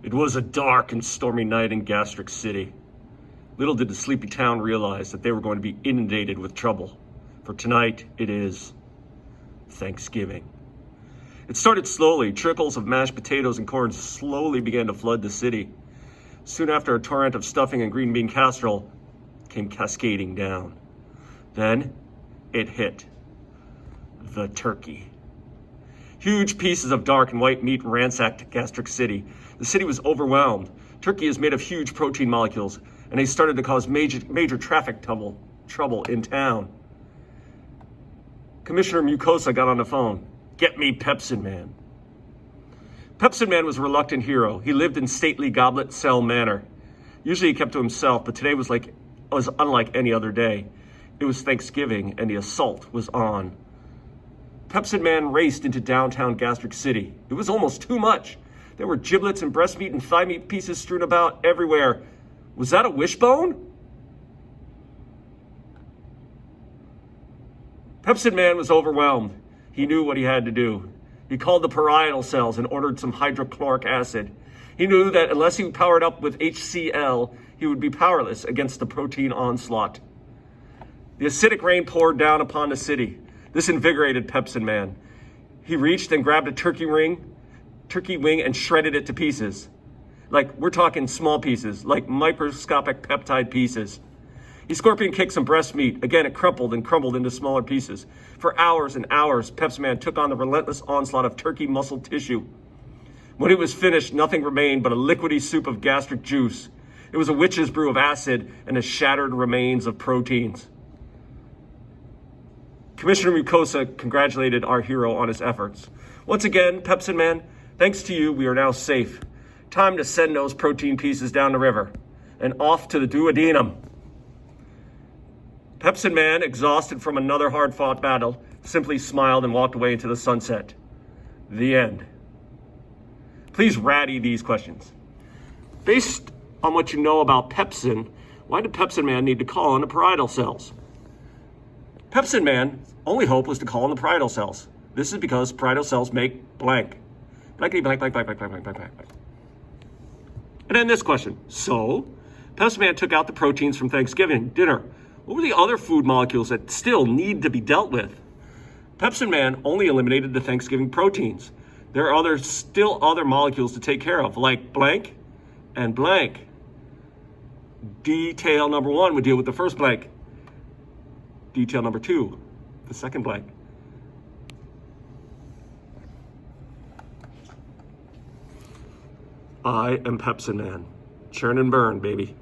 It was a dark and stormy night in Gastric City. Little did the sleepy town realize that they were going to be inundated with trouble, for tonight it is Thanksgiving. It started slowly. Trickles of mashed potatoes and corn slowly began to flood the city. Soon after, a torrent of stuffing and green bean casserole came cascading down. Then it hit the turkey. Huge pieces of dark and white meat ransacked Gastric City. The city was overwhelmed. Turkey is made of huge protein molecules, and they started to cause major traffic trouble in town. Commissioner Mucosa got on the phone. Get me Pepsin Man. Pepsin Man was a reluctant hero. He lived in stately Goblet Cell Manor. Usually he kept to himself, but today was unlike any other day. It was Thanksgiving, and the assault was on. Pepsin Man raced into downtown Gastric City. It was almost too much. There were giblets and breast meat and thigh meat pieces strewn about everywhere. Was that a wishbone? Pepsin Man was overwhelmed. He knew what he had to do. He called the parietal cells and ordered some hydrochloric acid. He knew that unless he powered up with HCl, he would be powerless against the protein onslaught. The acidic rain poured down upon the city. This invigorated Pepsin Man. He reached and grabbed a turkey wing and shredded it to pieces. Like, we're talking small pieces, like microscopic peptide pieces. He scorpion kicked some breast meat. Again, it crumpled and crumbled into smaller pieces. For hours and hours, Pepsin Man took on the relentless onslaught of turkey muscle tissue. When it was finished, nothing remained but a liquidy soup of gastric juice. It was a witch's brew of acid and the shattered remains of proteins. Commissioner Mucosa congratulated our hero on his efforts. Once again, Pepsin Man, thanks to you, we are now safe. Time to send those protein pieces down the river and off to the duodenum. Pepsin Man, exhausted from another hard-fought battle, simply smiled and walked away into the sunset. The end. Please ratty these questions. Based on what you know about pepsin, why did Pepsin Man need to call on the parietal cells? Pepsin Man's only hope was to call on the parietal cells. This is because parietal cells make blank. Blankety blank, blank, blank, blank, blank, blank, blank, blank. And then this question. So, Pepsin Man took out the proteins from Thanksgiving dinner. What were the other food molecules that still need to be dealt with? Pepsin Man only eliminated the Thanksgiving proteins. There are still other molecules to take care of, like blank and blank. Detail number 1 would deal with the first blank. Detail number 2, the second blank. I am Pepsin Man. Churn and burn, baby.